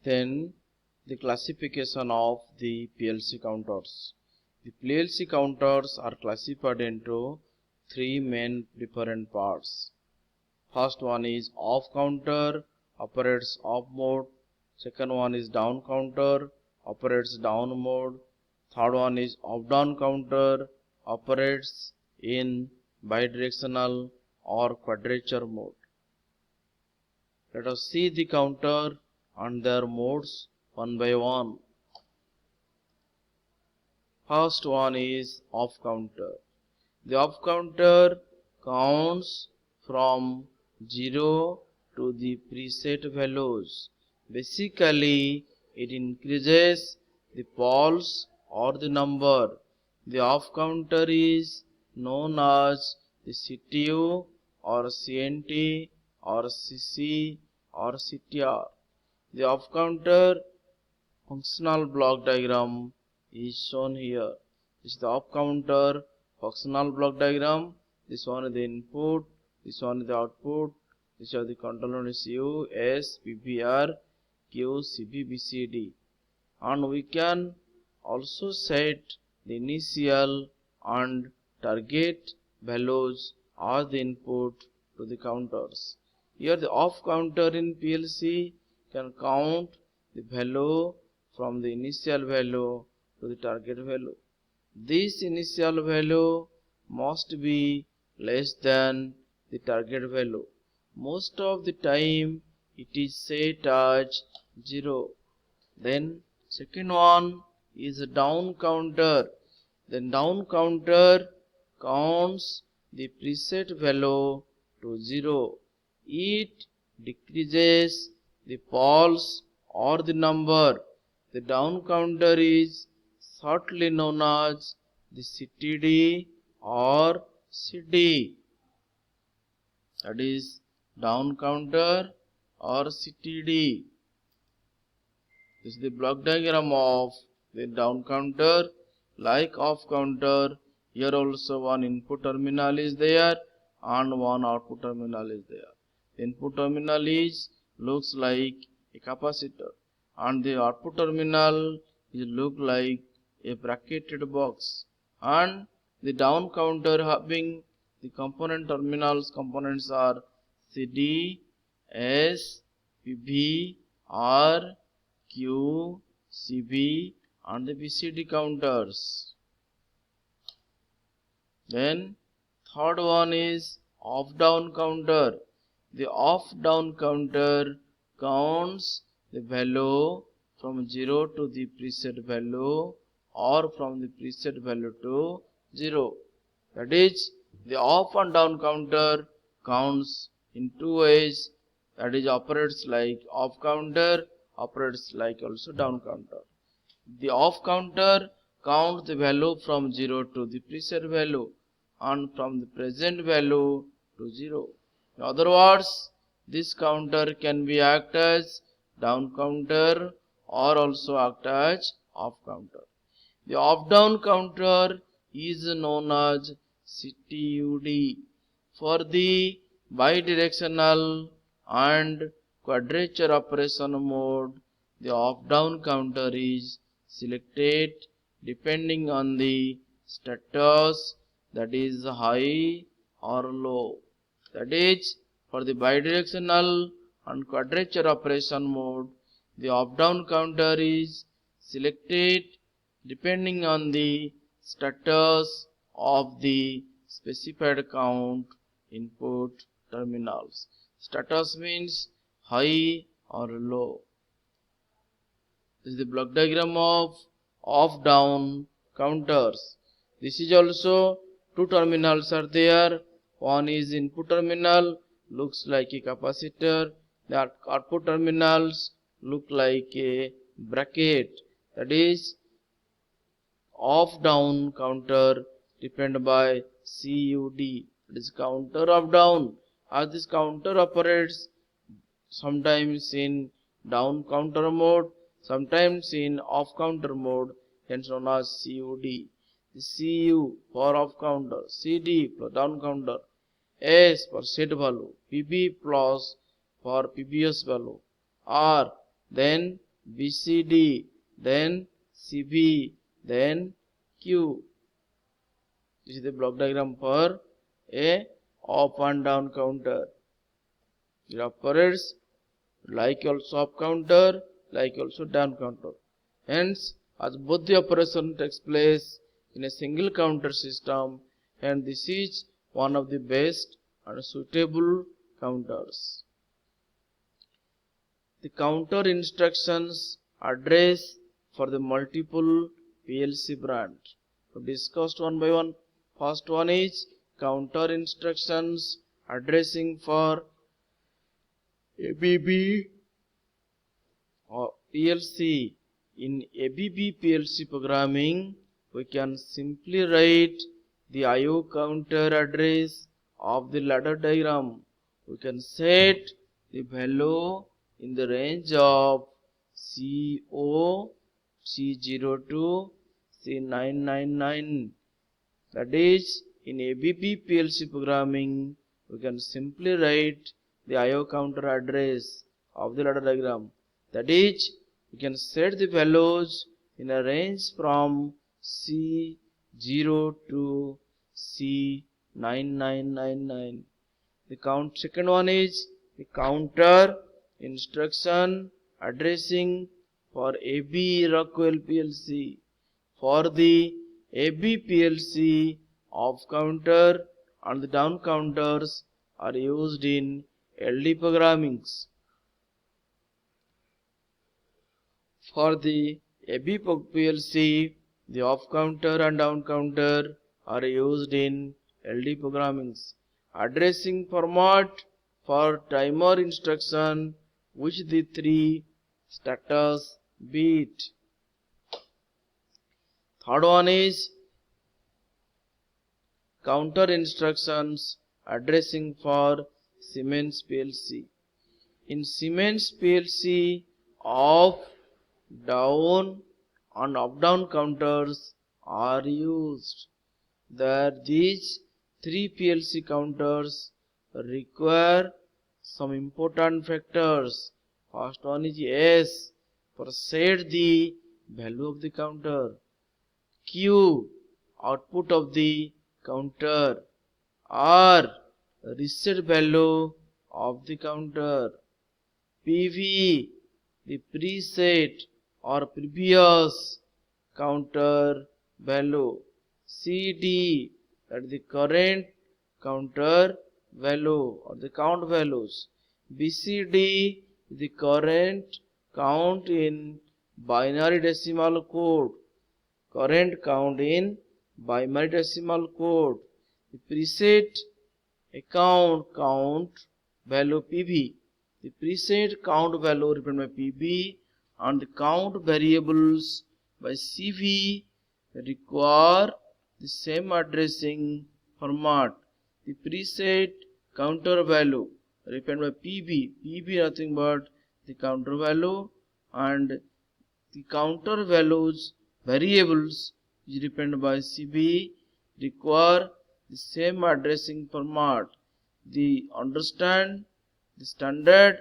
Then the classification of the PLC counters. The PLC counters are classified into three main different parts. First one is off counter, operates off mode. Second one is down counter, operates down mode. Third one is off down counter, operates in bidirectional or quadrature mode. Let us see the counter and their modes one by one. First one is off counter. The off counter counts from 0 to the preset values. Basically, it increases the pulse or the number. The off counter is known as the CTU or CNT or CC or CTR. The off counter functional block diagram is shown here. This is the off counter functional block diagram. This one is the input, this one is the output. These are the control units U, S, PVR, Q, CB, BCD. And we can also set the initial and target values as the input to the counters. Here the off counter in PLC can count the value from the initial value to the target value. This initial value must be less than the target value. Most of the time it is set as 0. Then second one is a down counter. The down counter counts the preset value to 0. It decreases the pulse or the number. The down counter is shortly known as the CTD or CD. That is down counter or CTD. This is the block diagram of the down counter. Like off counter, here also one input terminal is there and one output terminal is there. The input terminal looks like a capacitor and the output terminal look like a bracketed box. And the down counter having the component terminals, components are CD, S, PV, R, Q, CB and the BCD counters. Then third one is off down counter. The off down counter counts the value from 0 to the preset value or from the preset value to 0. That is, the off and down counter counts in two ways. That is, operates like off counter, operates like also down counter. The off counter counts the value from 0 to the preset value and from the present value to 0. In other words, this counter can be act as down counter or also act as off counter. The off down counter is known as CTUD. For the bidirectional and quadrature operation mode, the off down counter is selected depending on the status, that is high or low. That is, for the bidirectional and quadrature operation mode, the off down counter is selected depending on the status of the specified count input terminals. Status means high or low. This is the block diagram of off down counters. This is also two terminals are there. One is input terminal, looks like a capacitor. The output terminals look like a bracket. That is, off down counter depend by CUD. It is counter of down. As this counter operates sometimes in down counter mode, sometimes in off counter mode, hence known as CUD. The CU for off counter, CD for down counter, S for set value, PB plus for PBS value, R then BCD, then CB, then Q. This is the block diagram for a up and down counter. It operates like also up counter, like also down counter. Hence, as both the operation takes place in a single counter system, and this is one of the best and suitable counters. The counter instructions address for the multiple PLC brand. Discussed one by one. First one is counter instructions addressing for ABB or PLC. In ABB PLC programming, we can simply write the IO counter address of the ladder diagram. We can set the value in the range of C0 C02 C999. That is, in ABB PLC programming, we can simply write the IO counter address of the ladder diagram. That is, we can set the values in a range from C0 to C9999. The second one is the counter instruction addressing for AB Rockwell PLC. For the AB PLC, up counter and the down counters are used in LD programmings. For the AB PLC, the up counter and down counter are used in LD programmings. Addressing format for timer instruction, which the 3 status bit. Third one is counter instructions addressing for Siemens PLC. In Siemens PLC, up, down and up down counters are used. These 3 PLC counters require some important factors. First one is S, for set the value of the counter. Q, output of the counter. R, reset value of the counter. PV, the preset or previous counter value. CD, that is the current counter value or the count values. BCD, the current count in binary decimal code. Current count in binary decimal code. The preset count value PV. The preset count value represented by PV and the count variables by CV require the same addressing format. The preset counter value represented by PV nothing but the counter value, and the counter values variables is represented by CV require the same addressing format. Understand the standard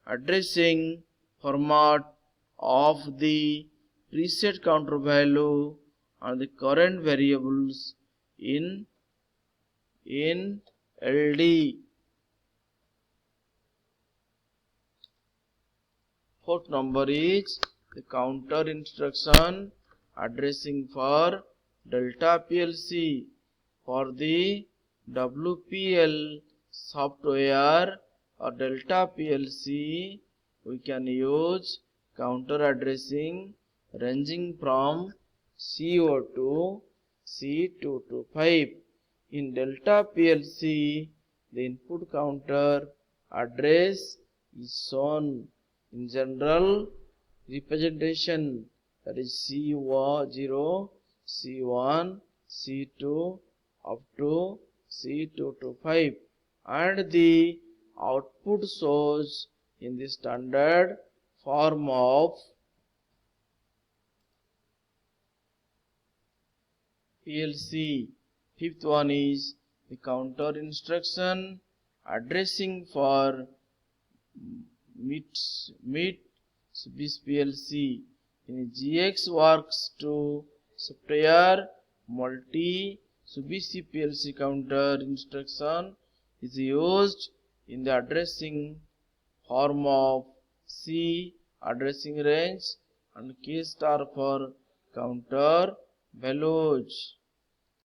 addressing format of the preset counter value and the current variables in LD. Fourth number is the counter instruction addressing for Delta PLC. For the WPL software or Delta PLC, we can use counter addressing ranging from C0 to C225. In Delta PLC, the input counter address is shown in general representation, that is C0, C1, C2 up to C225, and the output shows in the standard form of PLC. Fifth one is the counter instruction addressing for mid SUBIS PLC. In GX works to software multi SUBIS PLC counter instruction is used in the addressing form of C addressing range and K star for counter values.